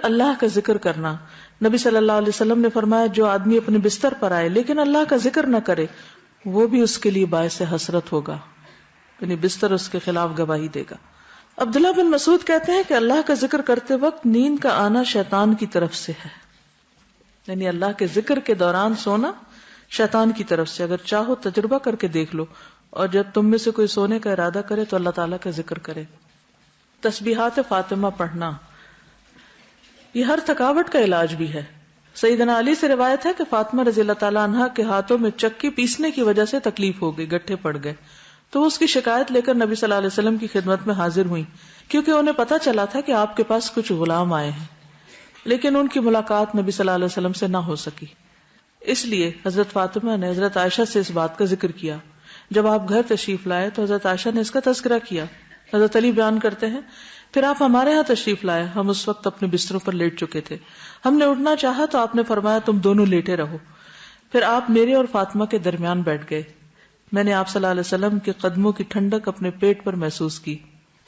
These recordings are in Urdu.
اللہ کا ذکر کرنا. نبی صلی اللہ علیہ وسلم نے فرمایا جو آدمی اپنے بستر پر آئے لیکن اللہ کا ذکر نہ کرے وہ بھی اس کے لیے باعث حسرت ہوگا، یعنی بستر اس کے خلاف گواہی دے گا. عبداللہ بن مسعود کہتے ہیں کہ اللہ کا ذکر کرتے وقت نیند کا آنا شیطان کی طرف سے ہے، یعنی اللہ کے ذکر کے دوران سونا شیطان کی طرف سے. اگر چاہو تجربہ کر کے دیکھ لو، اور جب تم میں سے کوئی سونے کا ارادہ کرے تو اللہ تعالیٰ کا ذکر کرے. تسبیحات فاطمہ پڑھنا یہ ہر تھکاوٹ کا علاج بھی ہے. سیدنا علی سے روایت ہے کہ فاطمہ رضی اللہ تعالیٰ عنہا کے ہاتھوں میں چکی پیسنے کی وجہ سے تکلیف ہو گئی، گٹھے پڑ گئے، تو وہ اس کی شکایت لے کر نبی صلی اللہ علیہ وسلم کی خدمت میں حاضر ہوئی، کیونکہ انہیں پتا چلا تھا کہ آپ کے پاس کچھ غلام آئے ہیں، لیکن ان کی ملاقات نبی صلی اللہ علیہ وسلم سے نہ ہو سکی. اس لیے حضرت فاطمہ نے حضرت عائشہ سے اس بات کا ذکر کیا. جب آپ گھر تشریف لائے تو حضرت عائشہ نے اس کا تذکرہ کیا. حضرت علی بیان کرتے ہیں پھر آپ ہمارے ہاں تشریف لائے، ہم اس وقت اپنے بستروں پر لیٹ چکے تھے، ہم نے اٹھنا چاہا تو آپ نے فرمایا تم دونوں لیٹے رہو. پھر آپ میرے اور فاطمہ کے درمیان بیٹھ گئے. میں نے آپ صلی اللہ علیہ وسلم کے قدموں کی ٹھنڈک اپنے پیٹ پر محسوس کی.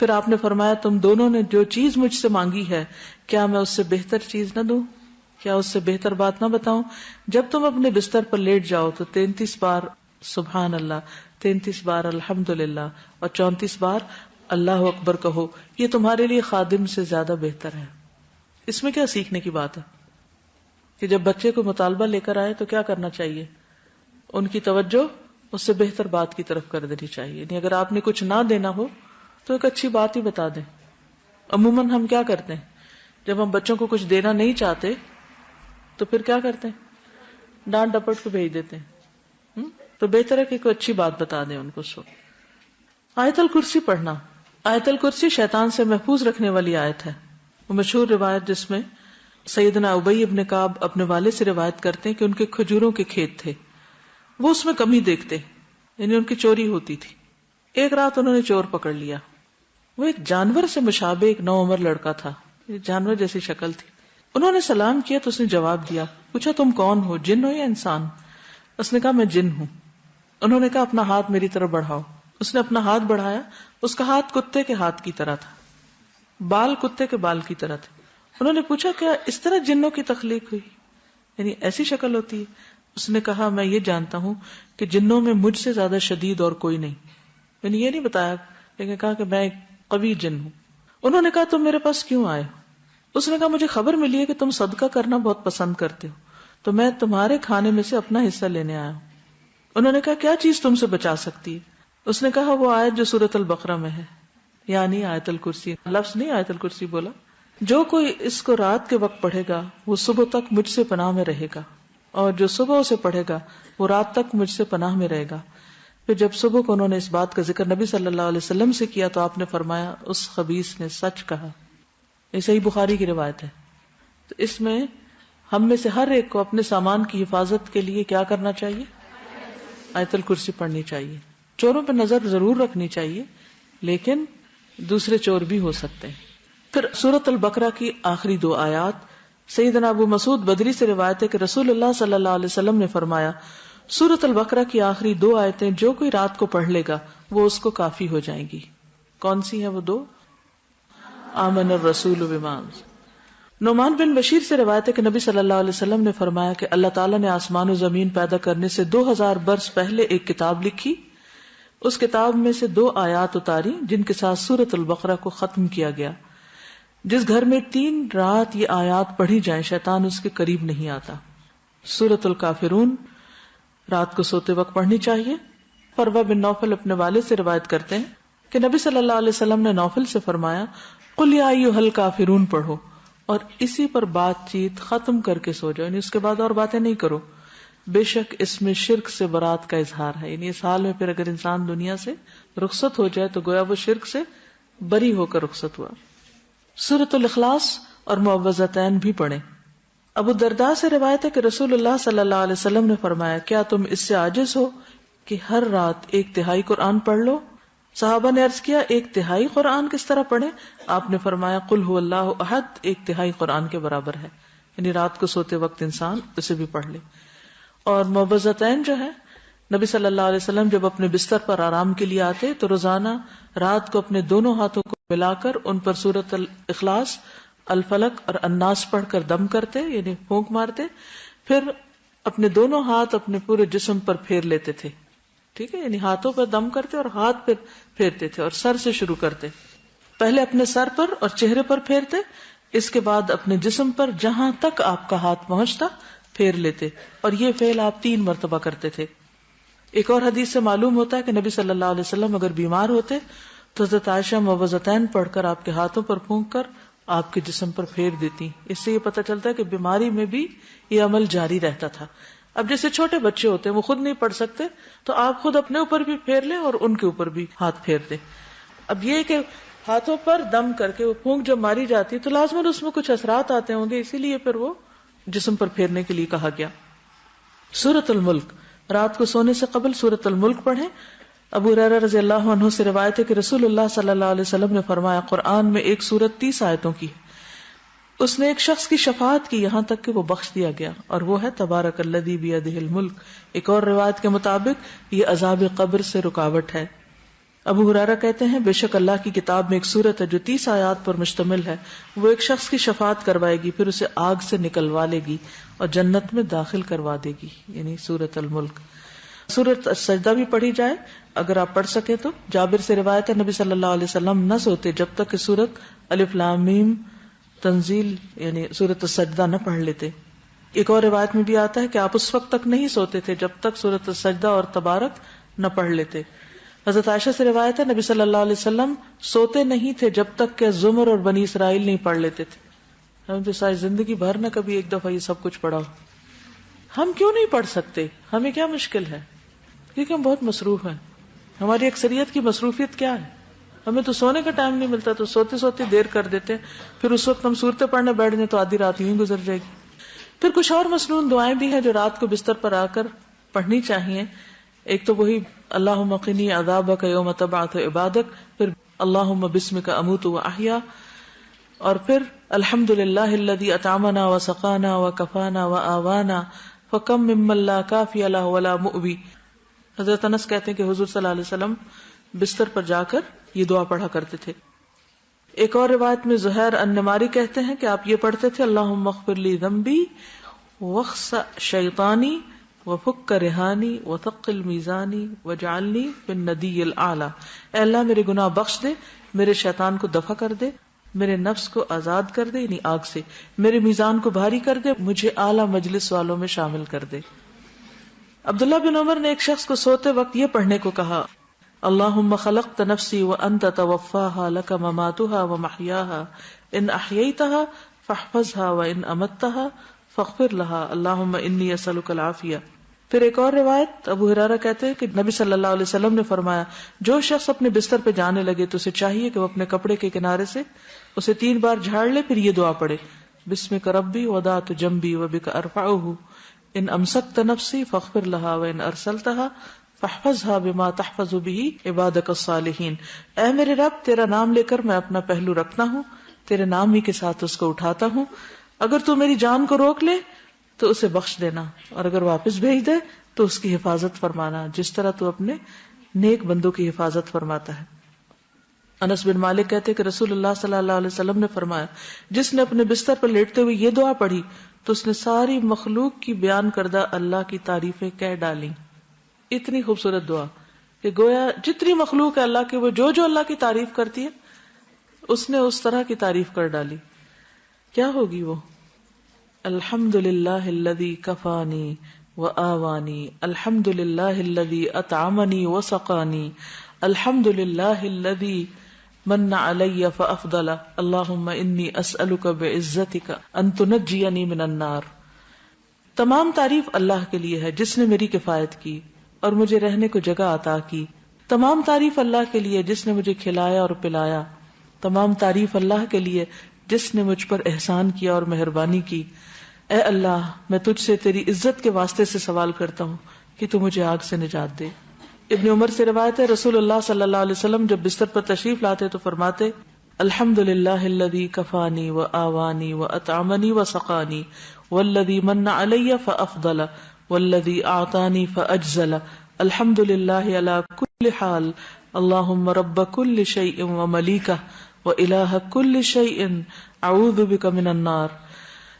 پھر آپ نے فرمایا تم دونوں نے جو چیز مجھ سے مانگی ہے کیا میں اس سے بہتر چیز نہ دوں، کیا اس سے بہتر بات نہ بتاؤں؟ جب تم اپنے بستر پر لیٹ جاؤ تو 33 بار سبحان اللہ، 33 بار الحمدللہ اور 34 بار اللہ اکبر کہو، یہ تمہارے لیے خادم سے زیادہ بہتر ہے. اس میں کیا سیکھنے کی بات ہے کہ جب بچے کو مطالبہ لے کر آئے تو کیا کرنا چاہیے؟ ان کی توجہ اس سے بہتر بات کی طرف کر دینی چاہیے. یعنی اگر آپ نے کچھ نہ دینا ہو تو ایک اچھی بات ہی بتا دیں. عموماً ہم کیا کرتے ہیں جب ہم بچوں کو کچھ دینا نہیں چاہتے تو پھر کیا کرتے ہیں؟ ڈانٹ ڈپٹ کو بھیج دیتے ہیں. تو بہتر ہے کہ کوئی اچھی بات بتا دیں ان کو. آیت الکرسی پڑھنا. آیت الکرسی شیطان سے محفوظ رکھنے والی آیت ہے. وہ مشہور روایت جس میں سیدنا ابی ابن کعب اپنے والد سے روایت کرتے ہیں کہ ان کے کھجوروں کے کھیت تھے، وہ اس میں کمی دیکھتے، یعنی ان کی چوری ہوتی تھی. ایک رات انہوں نے چور پکڑ لیا. وہ ایک جانور سے مشابہ ایک نوعمر لڑکا تھا، جانور جیسی شکل تھی. انہوں نے سلام کیا تو اس نے جواب دیا. پوچھا تم کون ہو، جن ہو یا انسان؟ اس نے کہا میں جن ہوں. انہوں نے کہا اپنا ہاتھ میری طرف بڑھاؤ. اس نے اپنا ہاتھ بڑھایا. اس کا ہاتھ کتے کے ہاتھ کی طرح تھا، بال کتے کے بال کی طرح تھے. انہوں نے پوچھا کیا اس طرح جنوں کی تخلیق ہوئی، یعنی ایسی شکل ہوتی ہے؟ اس نے کہا میں یہ جانتا ہوں کہ جنوں میں مجھ سے زیادہ شدید اور کوئی نہیں. یعنی یہ نہیں بتایا لیکن کہا کہ میں ایک قوی جن ہوں. انہوں نے کہا تم میرے پاس کیوں آئے ہو؟ اس نے کہا مجھے خبر ملی ہے کہ تم صدقہ کرنا بہت پسند کرتے ہو تو میں تمہارے کھانے میں سے اپنا حصہ لینے آیا ہوں. انہوں نے کہا کیا چیز تم سے بچا سکتی ہے؟ اس نے کہا وہ آیت جو سورۃ البقرہ میں ہے، یعنی آیت الکرسی. لفظ نہیں آیت الکرسی بولا. جو کوئی اس کو رات کے وقت پڑھے گا وہ صبح تک مجھ سے پناہ میں رہے گا، اور جو صبح اسے پڑھے گا وہ رات تک مجھ سے پناہ میں رہے گا. پھر جب صبح کو انہوں نے اس بات کا ذکر نبی صلی اللہ علیہ وسلم سے کیا تو آپ نے فرمایا اس خبیث نے سچ کہا. یہ صحیح بخاری کی روایت ہے. تو اس میں ہم میں سے ہر ایک کو اپنے سامان کی حفاظت کے لیے کیا کرنا چاہیے؟ آیت الکرسی پڑھنی چاہیے. چوروں پہ نظر ضرور رکھنی چاہیے لیکن دوسرے چور بھی ہو سکتے ہیں. پھر سورۃ البقرہ کی آخری 2 آیات. سیدنا ابو مسعود بدری سے روایت ہے کہ رسول اللہ صلی اللہ علیہ وسلم نے فرمایا سورۃ البقرہ کی آخری 2 آیتیں جو کوئی رات کو پڑھ لے گا وہ اس کو کافی ہو جائیں گی. کون سی ہیں وہ 2؟ آمن الرسول بما. نعمان بن بشیر سے روایت ہے کہ نبی صلی اللہ علیہ وسلم نے فرمایا کہ اللہ تعالیٰ نے آسمان و زمین پیدا کرنے سے 2000 برس پہلے ایک کتاب لکھی. اس کتاب میں سے 2 آیات اتاری جن کے ساتھ سورۃ البقرہ کو ختم کیا گیا. جس گھر میں 3 رات یہ آیات پڑھی جائیں شیطان اس کے قریب نہیں آتا. سورۃ الکافرون رات کو سوتے وقت پڑھنی چاہیے. فروہ بن نوفل اپنے والد سے روایت کرتے ہیں کہ نبی صلی اللہ علیہ وسلم نے نوفل سے فرمایا قل یا ایھا الکافرون پڑھو اور اسی پر بات چیت ختم کر کے سو جاؤ، یعنی اس کے بعد اور باتیں نہیں کرو. بے شک اس میں شرک سے برات کا اظہار ہے. یعنی اس حال میں پھر اگر انسان دنیا سے رخصت ہو جائے تو گویا وہ شرک سے بری ہو کر رخصت ہوا. سورۃ الاخلاص اور معوذتین بھی پڑھیں. ابو الدرداء سے روایت ہے کہ رسول اللہ صلی اللہ علیہ وسلم نے فرمایا کیا تم اس سے عاجز ہو کہ ہر رات 1/3 قرآن پڑھ لو؟ صحابہ نے عرض کیا 1/3 قرآن کس طرح پڑھیں؟ آپ نے فرمایا قل هو اللہ احد 1/3 قرآن کے برابر ہے. یعنی رات کو سوتے وقت انسان اسے بھی پڑھ لے. اور معوذتین جو ہے نبی صلی اللہ علیہ وسلم جب اپنے بستر پر آرام کے لیے آتے تو روزانہ رات کو اپنے دونوں ہاتھوں کو ملا کر ان پر سورۃ الاخلاص الفلق اور الناس پڑھ کر دم کرتے یعنی پھونک مارتے، پھر اپنے دونوں ہاتھ اپنے پورے جسم پر پھیر لیتے تھے، ٹھیک ہے، یعنی ہاتھوں پر دم کرتے اور ہاتھ پہ پھیرتے تھے، اور سر سے شروع کرتے، پہلے اپنے سر پر اور چہرے پر پھیرتے، اس کے بعد اپنے جسم پر جہاں تک آپ کا ہاتھ پہنچتا پھیر لیتے، اور یہ فعل آپ 3 مرتبہ کرتے تھے۔ ایک اور حدیث سے معلوم ہوتا ہے کہ نبی صلی اللہ علیہ وسلم اگر بیمار ہوتے تو حضرت عائشہ موعظتین پڑھ کر آپ کے ہاتھوں پر پھونک کر آپ کے جسم پر پھیر دیتی۔ اس سے یہ پتہ چلتا ہے کہ بیماری میں بھی یہ عمل جاری رہتا تھا۔ اب جیسے چھوٹے بچے ہوتے ہیں وہ خود نہیں پڑھ سکتے تو آپ خود اپنے اوپر بھی پھیر لیں اور ان کے اوپر بھی ہاتھ پھیر دیں۔ اب یہ کہ ہاتھوں پر دم کر کے وہ پھونک جب ماری جاتی تو لازماً اس میں کچھ اثرات آتے ہوں گے، اسی لیے پھر وہ جسم پر پھیرنے کے لیے کہا گیا۔ سورۃ الملک، رات کو سونے سے قبل سورۃ الملک پڑھیں۔ ابو ہریرہ رضی اللہ عنہ سے روایت ہے کہ رسول اللہ صلی اللہ علیہ وسلم نے فرمایا، قرآن میں ایک سورت 30 آیتوں کی ہے، اس نے ایک شخص کی شفاعت کی یہاں تک کہ وہ بخش دیا گیا، اور وہ ہے تبارک الذی بیدہ الملک۔ ایک اور روایت کے مطابق یہ عذاب قبر سے رکاوٹ ہے۔ ابو ہریرہ کہتے ہیں، بے شک اللہ کی کتاب میں ایک سورت ہے جو 30 آیات پر مشتمل ہے، وہ ایک شخص کی شفاعت کروائے گی، پھر اسے آگ سے نکلوا لے گی اور جنت میں داخل کروا دے گی، یعنی سورۃ الملک۔ سورۃ السجدہ بھی پڑھی جائے اگر آپ پڑھ سکے تو۔ جابر سے روایت ہے نبی صلی اللہ علیہ وسلم نہ سوتے جب تک کہ سورۃ الف لام میم تنزیل یعنی سورۃ السجدہ نہ پڑھ لیتے۔ ایک اور روایت میں بھی آتا ہے کہ آپ اس وقت تک نہیں سوتے تھے جب تک سورۃ السجدہ اور تبارک نہ پڑھ لیتے۔ حضرت عائشہ سے روایت ہے نبی صلی اللہ علیہ وسلم سوتے نہیں تھے جب تک کہ زمر اور بنی اسرائیل نہیں پڑھ لیتے تھے۔ ہم تو ساری زندگی بھر نہ کبھی ایک دفعہ یہ سب کچھ پڑھا ہو۔ ہم کیوں نہیں پڑھ سکتے؟ ہمیں کیا مشکل ہے؟ کیونکہ ہم بہت مصروف ہیں۔ ہماری اکثریت کی مصروفیت کیا ہے؟ ہمیں تو سونے کا ٹائم نہیں ملتا، تو سوتے سوتے دیر کر دیتے ہیں، پھر اس وقت ہم صورتیں پڑھنے بیٹھ جائیں تو آدھی رات یوں گزر جائے گی۔ پھر کچھ اور مسنون دعائیں بھی ہیں جو رات کو بستر پر آ کر پڑھنی چاہیے۔ ایک تو وہی اللہم قنی عذابک یوم تبعث عبادک، پھر اللہم بسمک اموت واحیا، اور پھر الحمدللہ الذی اطعمنا وسقانا وکفانا وآوانا فکم ممن لا کافی لہ ولا مؤوی۔ حضرت انس کہتے ہیں کہ حضور صلی اللہ علیہ وسلم بستر پر جا کر یہ دعا پڑھا کرتے تھے۔ ایک اور روایت میں زہیر النماری کہتے ہیں کہ آپ یہ پڑھتے تھے، اللہم اغفر لی ذنبی واخسأ شیطانی وفک رہانی وثقل میزانی وجعلنی فی الندی الاعلی۔ اے اللہ میرے گناہ بخش دے، میرے شیطان کو دفع کر دے، میرے نفس کو آزاد کر دے یعنی آگ سے، میرے میزان کو بھاری کر دے، مجھے اعلیٰ مجلس والوں میں شامل کر دے۔ عبداللہ بن عمر نے ایک شخص کو سوتے وقت یہ پڑھنے کو کہا، اللہم خلقت نفسی وانت توفاها لک مماتها ومحیاها ان احییتها فاحفظها وان امتها فاغفر لها اللہم انی اسألک العافیہ۔ پھر ایک اور روایت ابو ہریرہ کہتے ہیں کہ نبی صلی اللہ علیہ وسلم نے فرمایا، جو شخص اپنے بستر پہ جانے لگے تو اسے چاہیے کہ وہ اپنے کپڑے کے کنارے سے اسے 3 بار جھاڑ لے، پھر یہ دعا پڑھے، بسمک ربی وضعت جنبی وبک ارفعہ ان امسکت نفسی فاغفر لها وان ارسلتها فاحفظها بما تحفظ به عبادك الصالحین۔ اے میرے رب، تیرا نام لے کر میں اپنا پہلو رکھتا ہوں، تیرے نام ہی کے ساتھ اس کو اٹھاتا ہوں، اگر تو میری جان کو روک لے تو اسے بخش دینا، اور اگر واپس بھیج دے تو اس کی حفاظت فرمانا، جس طرح تو اپنے نیک بندوں کی حفاظت فرماتا ہے۔ انس بن مالک کہتے کہ رسول اللہ صلی اللہ علیہ وسلم نے فرمایا، جس نے اپنے بستر پر لیٹتے ہوئے یہ دعا پڑھی تو اس نے ساری مخلوق کی بیان کردہ اللہ کی تعریفیں کہہ ڈالی۔ اتنی خوبصورت دعا کہ گویا جتنی مخلوق ہے اللہ کی، وہ جو اللہ کی تعریف کرتی ہے اس نے اس طرح کی تعریف کر ڈالی۔ کیا ہوگی وہ؟ الحمدللہ الذی کفانی وآوانی، الحمدللہ الذی اطعمنی وسقانی، الحمدللہ الذی من علی فافضل، اللہم انی اسألک بعزتک ان تنجینی من النار۔ تمام تعریف اللہ کے لیے ہے جس نے میری کفایت کی اور مجھے رہنے کو جگہ عطا کی۔ تمام تعریف اللہ کے لیے جس نے مجھے کھلایا اور پلایا۔ تمام تعریف اللہ کے لیے جس نے مجھ پر احسان کیا اور مہربانی کی۔ اے اللہ، میں تجھ سے تیری عزت کے واسطے سے سوال کرتا ہوں کہ تو مجھے آگ سے نجات دے۔ ابن عمر سے روایت ہے، رسول اللہ صلی اللہ علیہ وسلم جب بستر پر تشریف لاتے تو فرماتے، الحمدللہ الذی کفانی وآوانی واطعمنی وسقانی والذی من علی فافضل والذی اعطانی فاجزل، الحمدللہ علی کل حال، اللہم رب کل شیء وملیکہ وإلہ کل شیء اعوذ بک من النار.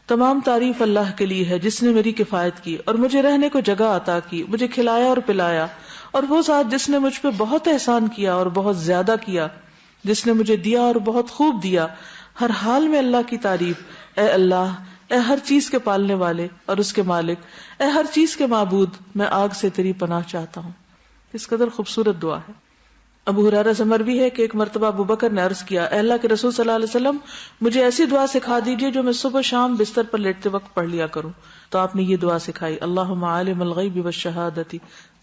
تمام تعریف اللہ کے لیے ہے جس نے میری کفایت کی اور مجھے رہنے کو جگہ عطا کی، مجھے کھلایا اور پلایا، اور وہ ذات جس نے مجھ پہ بہت احسان کیا اور بہت زیادہ کیا، جس نے مجھے دیا اور بہت خوب دیا. ہر حال میں اللہ کی تعریف. اے اللہ، اے ہر چیز کے پالنے والے اور اس کے مالک، اے ہر چیز کے معبود، میں آگ سے تیری پناہ چاہتا ہوں. اس قدر خوبصورت دعا ہے. ابو ہریرہ سے مروی ہے کہ ایک مرتبہ ابو بکر نے عرض کیا، اے اللہ کے رسول صلی اللہ علیہ وسلم، مجھے ایسی دعا سکھا دیجئے جو میں صبح شام بستر پر لیٹتے وقت پڑھ لیا کروں. تو آپ نے یہ دعا سکھائی، اللہم عالم الغیب والشہادۃ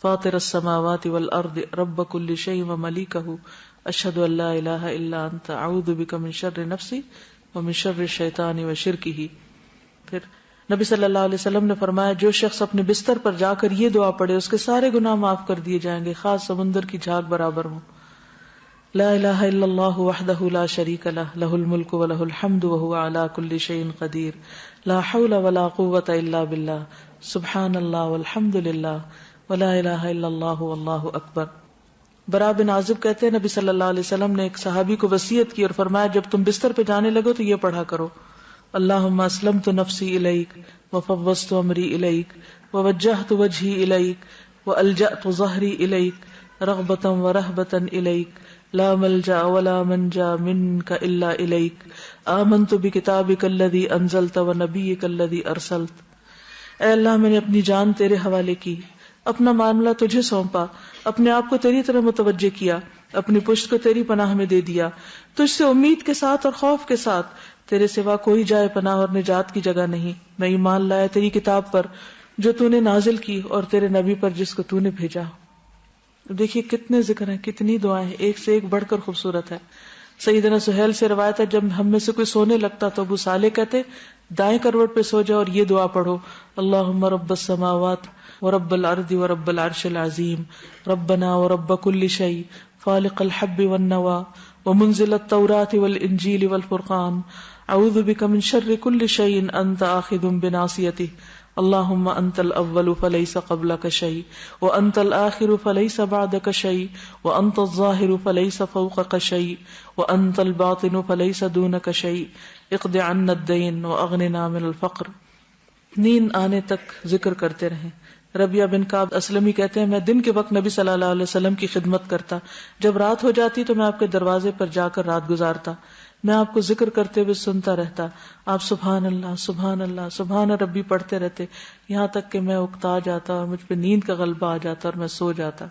فاطر السماوات والارض رب کل شیء وملیکہ اشہد ان لا الہ الا انت اعوذ بک من شر نفسی ومن شر الشیطان وشرکہ. پھر نبی صلی اللہ علیہ وسلم نے فرمایا، جو شخص اپنے بستر پر جا کر یہ دعا پڑھے اس کے سارے گناہ معاف کر دیے جائیں گے، خاص سمندر کی جھاگ برابر ہوں. لا الہ الا اللہ وحدہ لا شریک لہ، لہ الملک ولہ الحمد وہو علی کل شیء قدیر، لا حول ولا قوۃ الا باللہ، سبحان اللہ والحمد للہ ولا الہ الا اللہ واللہ اکبر. براء بن عازب کہتے ہیں نبی صلی اللہ علیہ وسلم نے ایک صحابی کو وصیت کی اور فرمایا، جب تم بستر پہ جانے لگو تو یہ پڑھا کرو، اللہم اسلمت نفسی الیک وفوضت امری الیک ووجہت وجہی الیک والجأت ظہری الیک رغبتا ورہبتا الیک لا ملجا ولا منجا منک الا الیک آمنت بکتابک الذی انزلت ونبیک الذی ارسلت. اے اللہ، میں نے اپنی جان تیرے حوالے کی، اپنا معاملہ تجھے سونپا، اپنے آپ کو تیری طرف متوجہ کیا، اپنی پشت کو تیری پناہ میں دے دیا، تجھ سے امید کے ساتھ اور خوف کے ساتھ، تیرے سوا کوئی جائے پناہ اور نجات کی جگہ نہیں. میں ایمان لایا تیری کتاب پر جو تو نے نازل کی اور تیرے نبی پر جس کو تو نے بھیجا. دیکھیے کتنے ذکر ہیں، کتنی دعائیں، ایک سے ایک بڑھ کر خوبصورت ہے. سیدنا سہیل سے روایت ہے، جب ہم میں سے کوئی سونے لگتا تو ابو صالح کہتے دائیں کروٹ پہ سو جاؤ اور یہ دعا پڑھو، اللہم رب السماوات ورب الارض ورب العرش العظیم ربنا ورب کل شیء فالق الحب والنوا ومنزل التوراة والانجیل والفرقان اعوذ بک من شر کل شیء انت آخذ بناصیتہ اللہم انت الاول فلیس قبلک شیء وانت الآخر فلیس بعدک شیء وانت الظاہر فلیس فوقک شیء وانت الباطن فلیس دونک شیء اقض عنا الدین واغننا من الفقر. نیند آنے تک ذکر کرتے رہیں. ربیہ بن کعب اسلمی کہتے ہیں، میں دن کے وقت نبی صلی اللہ علیہ وسلم کی خدمت کرتا، جب رات ہو جاتی تو میں آپ کے دروازے پر جا کر رات گزارتا، میں آپ کو ذکر کرتے ہوئے سنتا رہتا، آپ سبحان اللہ سبحان اللہ سبحان ربی پڑھتے رہتے، یہاں تک کہ میں اکتا جاتا اور مجھ پہ نیند کا غلبہ آ جاتا اور میں سو جاتا.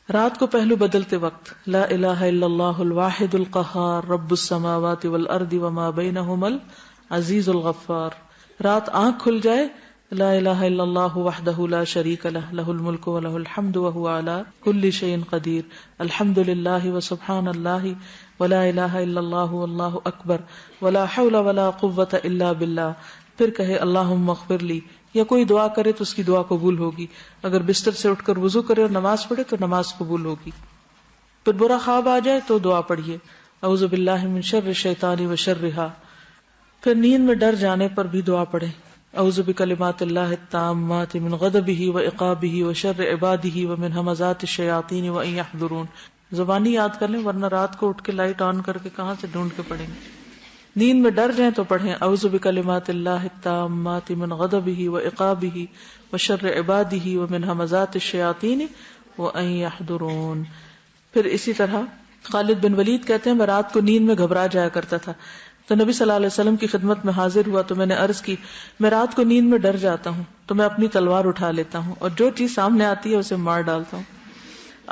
رات کو پہلو بدلتے وقت لا الہ الا اللہ الواحد القہار رب السماوات والارض وما بینہما العزیز الغفار. رات آنکھ کھل جائے لا الہ الا اللہ وحدہ لا شریک لہ، لہ الملک ولہ الحمد وہو علی کل شیء قدیر، الحمد للہ وسبحان اللہ ولا الہ الا اللہ واللہ اکبر ولا حول ولا قوۃ الا باللہ. پھر کہے اللہم اغفر لی، یا کوئی دعا کرے تو اس کی دعا قبول ہوگی. اگر بستر سے اٹھ کر وضو کرے اور نماز پڑھے تو نماز قبول ہوگی. پھر برا خواب آ جائے تو دعا پڑھیے، اعوذ باللہ من شر الشیطان وشرہا. پھر نیند میں ڈر جانے پر بھی دعا پڑھے، اعوذ بکلمات اللہ التامات من غضبہ وعقابہ وشر عبادہ ومن ہمزات الشیاطین وان یحضرون. زبانی یاد کر لیں ورنہ رات کو اٹھ کے لائٹ آن کر کے کہاں سے ڈھونڈ کے پڑھیں گے. نیند میں ڈر جائیں تو پڑھیں اعوذ بکلمات اللہ التامات من غضبہ وعقابہ وشر عبادہ ومن ہمزات الشیاطین وان یحضرون. پھر اسی طرح خالد بن ولید کہتے ہیں، میں رات کو نیند میں گھبرا جایا کرتا تھا، تو نبی صلی اللہ علیہ وسلم کی خدمت میں حاضر ہوا تو میں نے عرض کی، میں رات کو نیند میں ڈر جاتا ہوں تو میں اپنی تلوار اٹھا لیتا ہوں اور جو چیز سامنے آتی ہے اسے مار ڈالتا ہوں.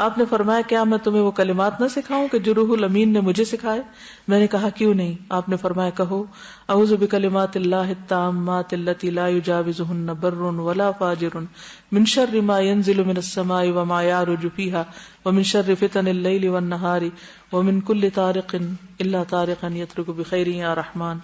آپ نے فرمایا، کیا میں تمہیں وہ کلمات نہ سکھاؤں کہ جو روح الامین نے مجھے سکھائے؟ میں نے کہا کیوں نہیں. آپ نے فرمایا، کہو اعوذ بکلمات اللہ التامات التی لا یجاوزہن بر ولا فاجر من شر ما ينزل من السماء وما يعرج فيها ومن شر فتن اللیل والنہار ومن کل طارق الا طارقا یترک بخیر یا رحمان.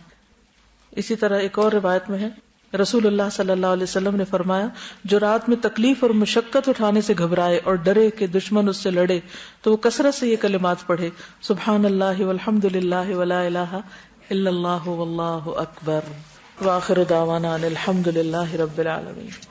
اسی طرح ایک اور روایت میں ہے، رسول اللہ صلی اللہ علیہ وسلم نے فرمایا، جو رات میں تکلیف اور مشقت اٹھانے سے گھبرائے اور ڈرے کہ دشمن اس سے لڑے تو وہ کثرت سے یہ کلمات پڑھے، سبحان اللہ والحمد للہ ولا الہ الا اللہ واللہ اکبر. وآخر دعوانا ان الحمد للہ رب العالمین.